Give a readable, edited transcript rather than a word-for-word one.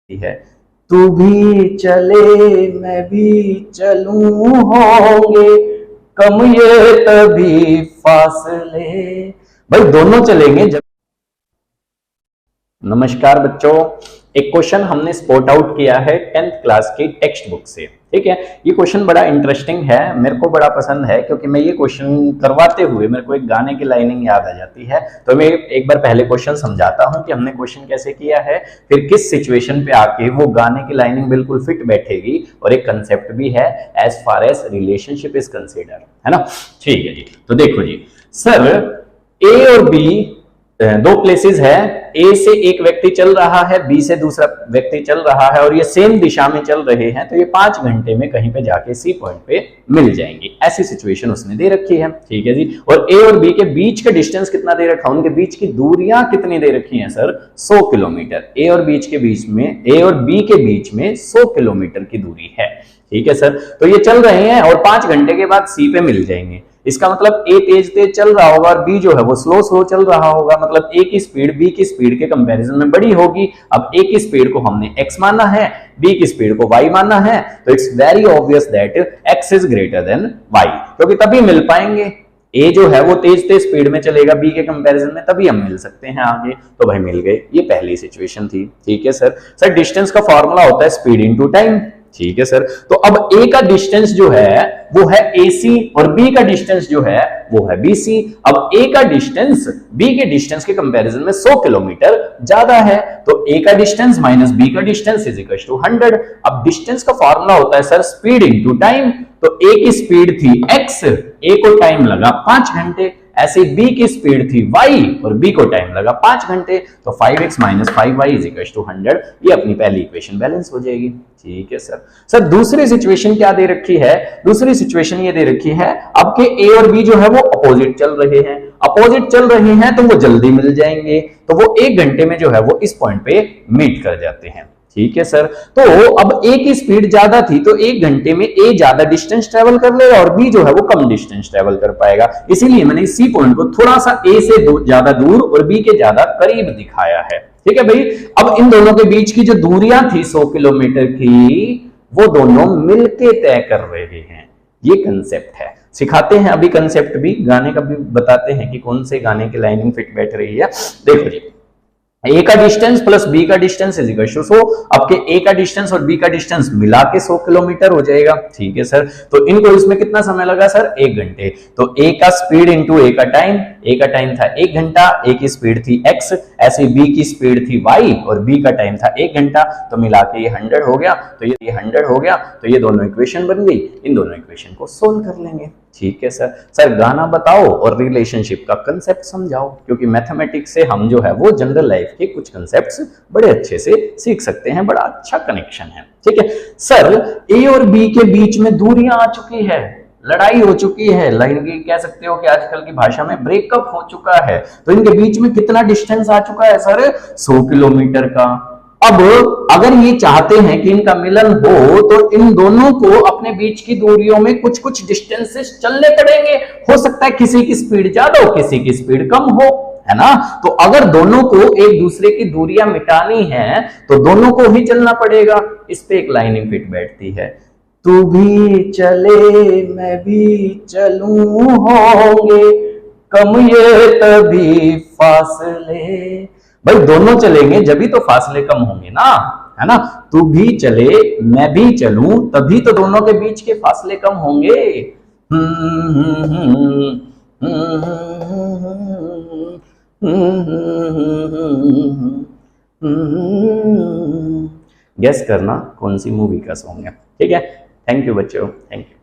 है। तू भी चले मैं भी चलूं, होंगे कम ये तभी फासले। भाई दोनों चलेंगे जब। नमस्कार बच्चों, एक क्वेश्चन हमने स्पॉट आउट किया है 10th क्लास की टेक्स्ट बुक से। ठीक है, ये क्वेश्चन बड़ा इंटरेस्टिंग है, मेरे को बड़ा पसंद है क्योंकि मैं ये क्वेश्चन करवाते हुए मेरे को एक गाने की लाइनिंग याद आ जाती है। तो मैं एक बार पहले क्वेश्चन समझाता हूं कि हमने क्वेश्चन कैसे किया है, फिर किस सिचुएशन पे आके वो गाने की लाइनिंग बिल्कुल फिट बैठेगी, और एक कंसेप्ट भी है as far as relationship is consider, है ना। ठीक है जी, तो देखो जी सर, ए और बी दो प्लेसेस है। ए से एक व्यक्ति चल रहा है, बी से दूसरा व्यक्ति चल रहा है, और ये सेम दिशा में चल रहे हैं, तो ये 5 घंटे में कहीं पे जाके सी पॉइंट पे मिल जाएंगे। ऐसी सिचुएशन उसने दे रखी है। ठीक है जी, और ए और बी के बीच का डिस्टेंस कितना दे रखा है, उनके बीच की दूरियां कितनी दे रखी हैं सर, 100 किलोमीटर। ए और बी के बीच में 100 किलोमीटर की दूरी है। ठीक है सर, तो ये चल रहे हैं और 5 घंटे के बाद सी पे मिल जाएंगे। इसका मतलब ए तेज तेज चल रहा होगा और बी जो है वो स्लो स्लो चल रहा होगा, मतलब ए की स्पीड बी की स्पीड के कंपैरिजन में बड़ी होगी। अब ए की स्पीड को हमने x माना है, बी की स्पीड को y माना है, तो it's very obvious that x is greater than y, क्योंकि तभी मिल पाएंगे। ए जो है वो तेज तेज स्पीड में चलेगा बी के कंपैरिजन में, तभी हम मिल सकते हैं आगे। तो भाई मिल गए, ये पहली सिचुएशन थी। ठीक है सर, सर डिस्टेंस का फॉर्मूला होता है स्पीड इनटू टाइम। ठीक है सर, तो अब ए का डिस्टेंस जो है वो है AC और बी का डिस्टेंस जो है वो है BC। अब ए का डिस्टेंस बी के डिस्टेंस के कंपैरिजन में 100 किलोमीटर ज्यादा है, तो ए का डिस्टेंस माइनस बी का डिस्टेंस इज इक्वल टू 100। अब डिस्टेंस का फॉर्मूला होता है सर स्पीड इनटू टाइम, तो ए की स्पीड थी x, ए को टाइम लगा 5 घंटे, ऐसे बी की स्पीड थी y और बी को टाइम लगा 5 घंटे, तो 5x minus 5y is equal to 100। ये अपनी पहली इक्वेशन बैलेंस हो जाएगी। ठीक है सर, सर दूसरी सिचुएशन क्या दे रखी है, दूसरी सिचुएशन ये दे रखी है अब के ए और बी जो है वो अपोजिट चल रहे हैं, अपोजिट चल रहे हैं तो वो जल्दी मिल जाएंगे, तो वो 1 घंटे में जो है वो इस पॉइंट पे मीट कर जाते हैं। ठीक है सर, तो अब ए की स्पीड ज्यादा थी तो 1 घंटे में ए ज्यादा डिस्टेंस ट्रेवल कर लेगा और बी जो है वो कम डिस्टेंस ट्रेवल कर पाएगा, इसीलिए मैंने सी पॉइंट को थोड़ा सा ए से ज्यादा दूर और बी के ज्यादा करीब दिखाया है। ठीक है भाई, अब इन दोनों के बीच की जो दूरियां थी 100 किलोमीटर की, वो दोनों मिलके तय कर रहे हैं। ये कंसेप्ट है, सिखाते हैं अभी कंसेप्ट भी, गाने का भी बताते हैं कि कौन से गाने की लाइनिंग फिट बैठ रही है। देखो जी, ए का डिस्टेंस प्लस बी का डिस्टेंस इज इक्वल टू 100। अब के ए का डिस्टेंस और बी का डिस्टेंस मिला के 100 किलोमीटर हो जाएगा। ठीक है सर, तो इनको इसमें कितना समय लगा सर, 1 घंटे। तो ए का स्पीड इंटू ए का टाइम, ए का टाइम था 1 घंटा, ए की स्पीड थी x, ऐसे बी की स्पीड थी y और बी का टाइम था 1 घंटा, तो मिला के ये 100 हो गया। तो ये 100 हो गया, तो ये दोनों इक्वेशन बन गई, इन दोनों इक्वेशन को सोल्व कर लेंगे। ठीक है सर, सर गाना बताओ और रिलेशनशिप का कंसेप्ट समझाओ, क्योंकि मैथमेटिक्स से हम जो है वो जनरल लाइफ के कुछ कंसेप्ट्स बड़े अच्छे से सीख सकते हैं, बड़ा अच्छा कनेक्शन है। ठीक है सर, ए और बी के बीच में दूरियां आ चुकी है, लड़ाई हो चुकी है, लाइन की कह सकते हो कि आजकल की भाषा में ब्रेकअप हो चुका है, तो इनके बीच में कितना डिस्टेंस आ चुका है सर, 100 किलोमीटर का। अब अगर ये चाहते हैं कि इनका मिलन हो तो इन दोनों को अपने बीच की दूरियों में कुछ कुछ डिस्टेंसेस चलने पड़ेंगे। हो सकता है किसी की स्पीड ज्यादा हो, किसी की स्पीड कम हो, है ना। तो अगर दोनों को एक दूसरे की दूरियां मिटानी है तो दोनों को ही चलना पड़ेगा। इस पे एक लाइनिंग फिट बैठती है, तू भी चले मैं भी चलूं, होंगे कम ये तभी फासले। भाई दोनों चलेंगे जब भी तो फासले कम होंगे ना, है ना। तू भी चले मैं भी चलूं, तभी तो दोनों के बीच के फासले कम होंगे। गेस करना कौन सी मूवी का सॉन्ग है। ठीक है, थैंक यू बच्चों, थैंक यू।